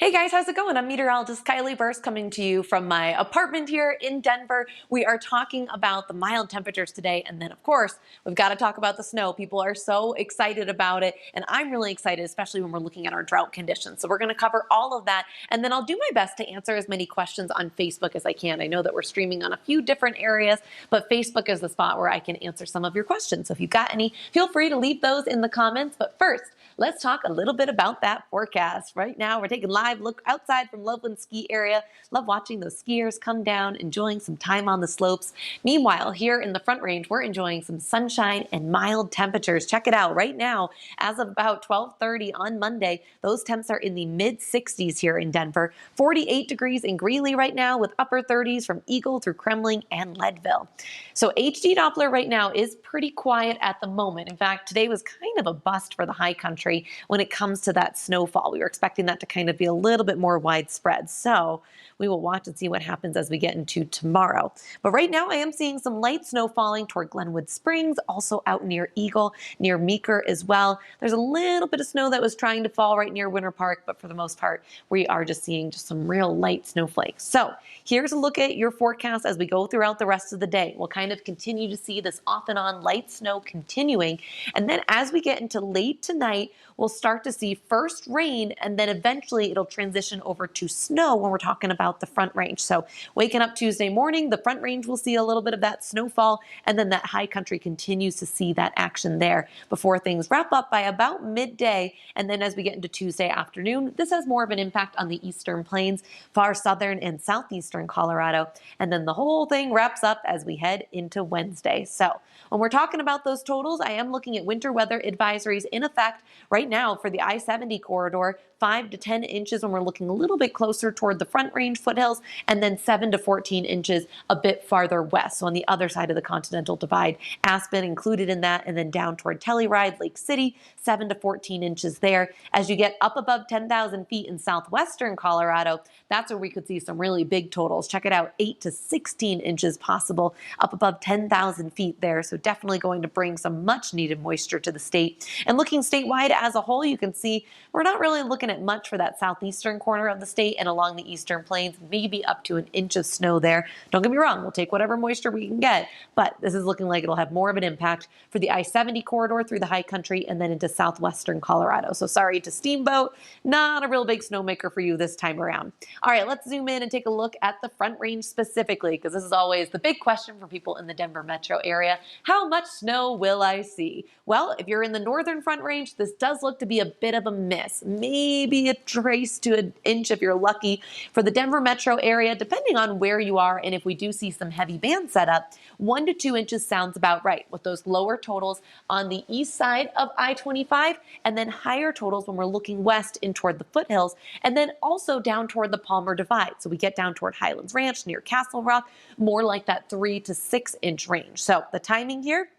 Hey guys, how's it going? I'm Meteorologist Kylie Bearse coming to you from my apartment here in Denver. We are talking about the mild temperatures today, and then of course, we've got to talk about the snow. People are so excited about it, and I'm really excited, especially when we're looking at our drought conditions. So we're going to cover all of that, and then I'll do my best to answer as many questions on Facebook as I can. I know that we're streaming on a few different areas, but Facebook is the spot where I can answer some of your questions. So if you've got any, feel free to leave those in the comments. But first, let's talk a little bit about that forecast. Right now, we're taking live look outside from Loveland Ski Area. Love watching those skiers come down, enjoying some time on the slopes. Meanwhile, here in the Front Range, we're enjoying some sunshine and mild temperatures. Check it out. Right now, as of about 12:30 on Monday, those temps are in the mid-60s here in Denver. 48 degrees in Greeley right now, with upper 30s from Eagle through Kremling and Leadville. So HD Doppler right now is pretty quiet at the moment. In fact, today was kind of a bust for the high country when it comes to that snowfall. We were expecting that to kind of be a little bit more widespread. So we will watch and see what happens as we get into tomorrow. But right now I am seeing some light snow falling toward Glenwood Springs, also out near Eagle, near Meeker as well. There's a little bit of snow that was trying to fall right near Winter Park, but for the most part, we are just seeing just some real light snowflakes. So here's a look at your forecast as we go throughout the rest of the day. We'll kind of continue to see this off and on light snow continuing. And then as we get into late tonight, we'll start to see first rain, and then eventually it'll transition over to snow when we're talking about the Front Range. So waking up Tuesday morning, the Front Range will see a little bit of that snowfall, and then that high country continues to see that action there before things wrap up by about midday. And then as we get into Tuesday afternoon, this has more of an impact on the eastern plains, far southern and southeastern Colorado. And then the whole thing wraps up as we head into Wednesday. So when we're talking about those totals, I am looking at winter weather advisories in effect right now for the I-70 corridor, 5 to 10 inches when we're looking a little bit closer toward the Front Range foothills, and then 7 to 14 inches a bit farther west. So on the other side of the Continental Divide, Aspen included in that, and then down toward Telluride, Lake City, 7 to 14 inches there. As you get up above 10,000 feet in southwestern Colorado, that's where we could see some really big totals. Check it out, 8 to 16 inches possible up above 10,000 feet there. So definitely going to bring some much needed moisture to the state. And looking statewide as a whole, you can see we're not really looking at much for that southeastern corner of the state and along the eastern plains, maybe up to an inch of snow there. Don't get me wrong, we'll take whatever moisture we can get, but this is looking like it'll have more of an impact for the I-70 corridor through the high country and then into southwestern Colorado. So sorry to Steamboat, not a real big snowmaker for you this time around. All right, let's zoom in and take a look at the Front Range specifically, because this is always the big question for people in the Denver metro area. How much snow will I see? Well, if you're in the northern Front Range, this does look to be a bit of a miss. Maybe a trace to an inch if you're lucky. For the Denver metro area, depending on where you are, and if we do see some heavy band setup, 1 to 2 inches sounds about right, with those lower totals on the east side of I-25, and then higher totals when we're looking west in toward the foothills, and then also down toward the Palmer Divide. So we get down toward Highlands Ranch near Castle Rock, more like that 3 to 6 inch range. So the timing here,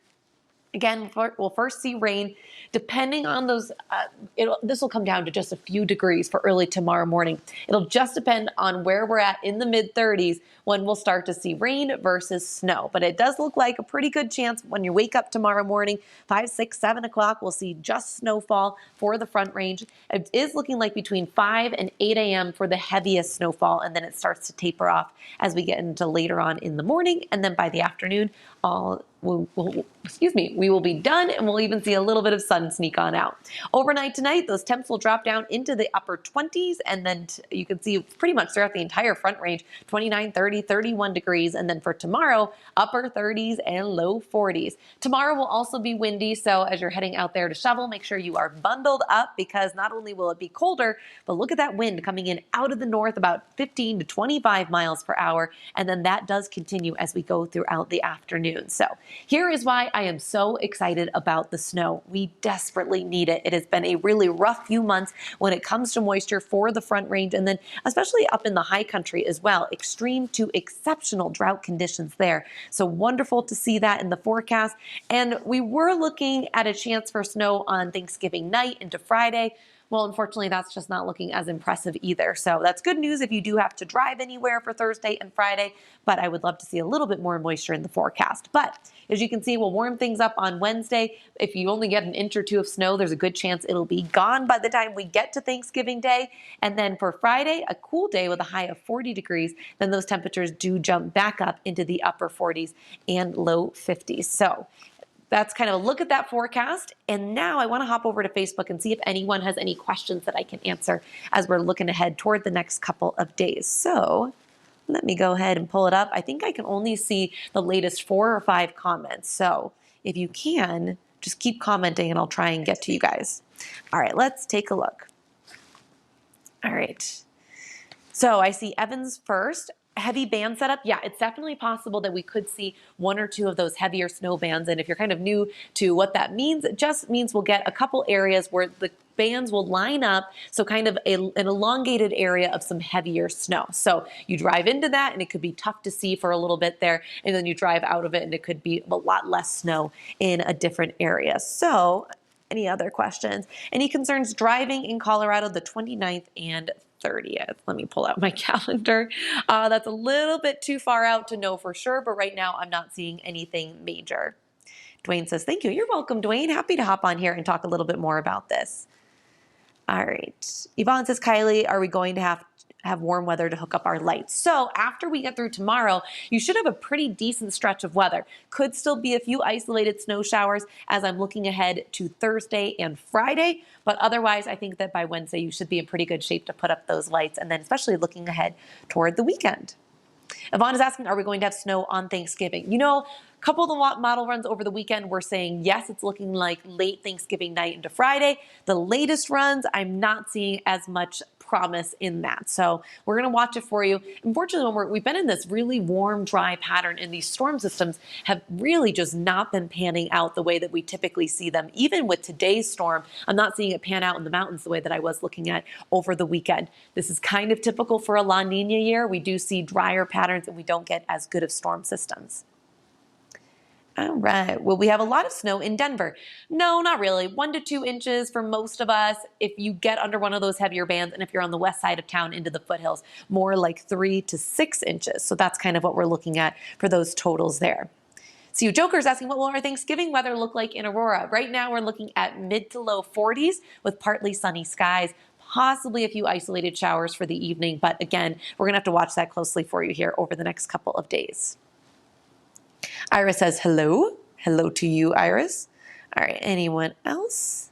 again, we'll first see rain depending on those. This will come down to just a few degrees for early tomorrow morning. It'll just depend on where we're at in the mid-30s when we'll start to see rain versus snow. But it does look like a pretty good chance when you wake up tomorrow morning, 5, 6, 7 o'clock, we'll see just snowfall for the Front Range. It is looking like between 5 and 8 a.m. for the heaviest snowfall, and then it starts to taper off as we get into later on in the morning, and then by the afternoon, we will be done, and we'll even see a little bit of sun sneak on out. Overnight tonight, those temps will drop down into the upper 20s, and then you can see pretty much throughout the entire Front Range, 29, 30, 31 degrees, and then for tomorrow, upper 30s and low 40s. Tomorrow will also be windy, so as you're heading out there to shovel, make sure you are bundled up, because not only will it be colder, but look at that wind coming in out of the north about 15 to 25 miles per hour, and then that does continue as we go throughout the afternoon. So here is why I am so excited about the snow. We desperately need it. It has been a really rough few months when it comes to moisture for the Front Range, and then especially up in the high country as well. Extreme to exceptional drought conditions there. So wonderful to see that in the forecast. And we were looking at a chance for snow on Thanksgiving night into Friday. Well, unfortunately, that's just not looking as impressive either. So that's good news if you do have to drive anywhere for Thursday and Friday, but I would love to see a little bit more moisture in the forecast. But as you can see, we'll warm things up on Wednesday. If you only get an inch or two of snow, there's a good chance it'll be gone by the time we get to Thanksgiving Day. And then for Friday, a cool day with a high of 40 degrees, then those temperatures do jump back up into the upper 40s and low 50s. So that's kind of a look at that forecast. And now I want to hop over to Facebook and see if anyone has any questions that I can answer as we're looking ahead toward the next couple of days. So let me go ahead and pull it up. I think I can only see the latest 4 or 5 comments. So if you can, just keep commenting and I'll try and get to you guys. All right, let's take a look. All right. So I see Evans first. Heavy band setup, yeah, it's definitely possible that we could see 1 or 2 of those heavier snow bands. And if you're kind of new to what that means, it just means we'll get a couple areas where the bands will line up, so kind of an elongated area of some heavier snow. So you drive into that and it could be tough to see for a little bit there, and then you drive out of it and it could be a lot less snow in a different area. So any other questions? Any concerns driving in Colorado the 29th and 30th? Let me pull out my calendar. That's a little bit too far out to know for sure, but right now I'm not seeing anything major. Dwayne says, thank you. You're welcome, Dwayne. Happy to hop on here and talk a little bit more about this. All right. Yvonne says, Kylie, are we going to have warm weather to hook up our lights? So after we get through tomorrow, you should have a pretty decent stretch of weather. Could still be a few isolated snow showers as I'm looking ahead to Thursday and Friday. But otherwise, I think that by Wednesday, you should be in pretty good shape to put up those lights. And then especially looking ahead toward the weekend. Yvonne is asking, are we going to have snow on Thanksgiving? You know, a couple of the model runs over the weekend, we're saying, yes, it's looking like late Thanksgiving night into Friday. The latest runs, I'm not seeing as much promise in that. So we're going to watch it for you. Unfortunately, when we've been in this really warm, dry pattern, and these storm systems have really just not been panning out the way that we typically see them. Even with today's storm, I'm not seeing it pan out in the mountains the way that I was looking at over the weekend. This is kind of typical for a La Nina year. We do see drier patterns and we don't get as good of storm systems. All right. Will we have a lot of snow in Denver? No, not really. 1 to 2 inches for most of us. If you get under one of those heavier bands, and if you're on the west side of town into the foothills, more like 3 to 6 inches. So that's kind of what we're looking at for those totals there. See, Joker's asking, what will our Thanksgiving weather look like in Aurora? Right now, we're looking at mid to low 40s with partly sunny skies, possibly a few isolated showers for the evening. But again, we're going to have to watch that closely for you here over the next couple of days. Iris says, hello. Hello to you, Iris. All right, anyone else?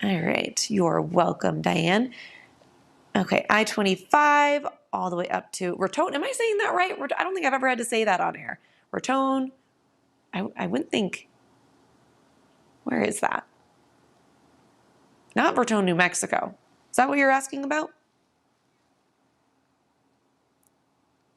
All right, you're welcome, Diane. Okay, I-25 all the way up to Raton. Am I saying that right? I don't think I've ever had to say that on air. Raton, I wouldn't think. Where is that? Not Raton, New Mexico. Is that what you're asking about?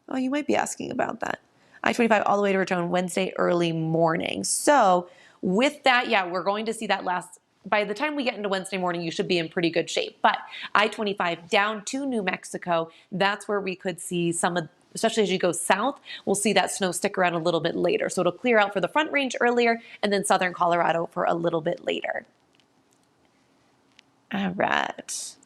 Oh, you might be asking about that. I-25 all the way to Raton Wednesday early morning. So with that, yeah, we're going to see that last. By the time we get into Wednesday morning, you should be in pretty good shape. But I-25 down to New Mexico, that's where we could see some of, especially as you go south, we'll see that snow stick around a little bit later. So it'll clear out for the Front Range earlier and then southern Colorado for a little bit later. All right.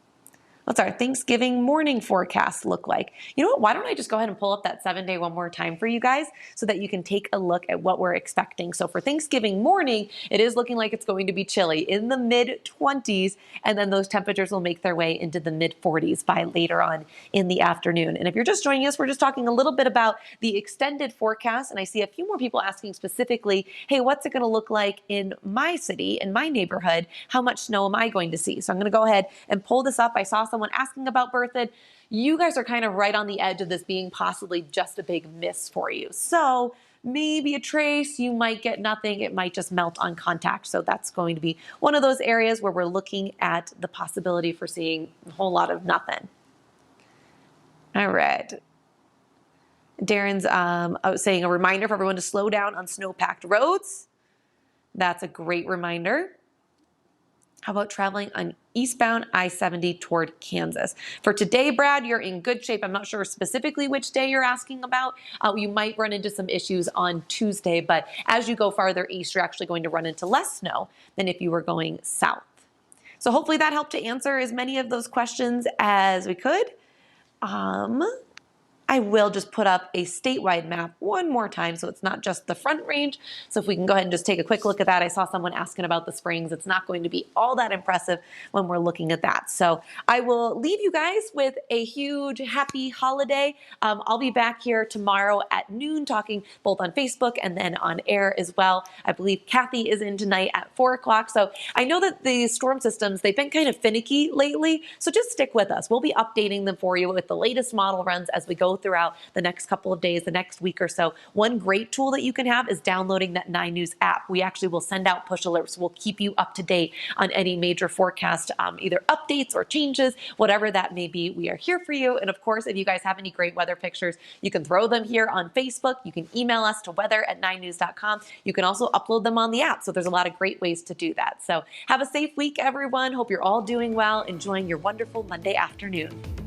What's our Thanksgiving morning forecast look like? You know what? Why don't I just go ahead and pull up that 7-day one more time for you guys so that you can take a look at what we're expecting. So for Thanksgiving morning, it is looking like it's going to be chilly in the mid-20s, and then those temperatures will make their way into the mid-40s by later on in the afternoon. And if you're just joining us, we're just talking a little bit about the extended forecast, and I see a few more people asking specifically, hey, what's it going to look like in my city, in my neighborhood? How much snow am I going to see? So I'm going to go ahead and pull this up. I saw someone asking about Berthoud. You guys are kind of right on the edge of this being possibly just a big miss for you. So maybe a trace, you might get nothing. It might just melt on contact. So that's going to be one of those areas where we're looking at the possibility for seeing a whole lot of nothing. All right. Darren's saying a reminder for everyone to slow down on snow-packed roads. That's a great reminder. How about traveling on eastbound I-70 toward Kansas? For today, Brad, you're in good shape. I'm not sure specifically which day you're asking about. You might run into some issues on Tuesday, but as you go farther east, you're actually going to run into less snow than if you were going south. So hopefully that helped to answer as many of those questions as we could. I will just put up a statewide map one more time so it's not just the Front Range. So if we can go ahead and just take a quick look at that. I saw someone asking about the Springs. It's not going to be all that impressive when we're looking at that. So I will leave you guys with a huge happy holiday. I'll be back here tomorrow at noon talking both on Facebook and then on air as well. I believe Kathy is in tonight at 4 o'clock. So I know that the storm systems, they've been kind of finicky lately. So just stick with us. We'll be updating them for you with the latest model runs as we go throughout the next couple of days, the next week or so. One great tool that you can have is downloading that 9 News app. We actually will send out push alerts. We'll keep you up to date on any major forecast, either updates or changes, whatever that may be. We are here for you. And of course, if you guys have any great weather pictures, you can throw them here on Facebook. You can email us to weather@9news.com. You can also upload them on the app. So there's a lot of great ways to do that. So have a safe week, everyone. Hope you're all doing well, enjoying your wonderful Monday afternoon.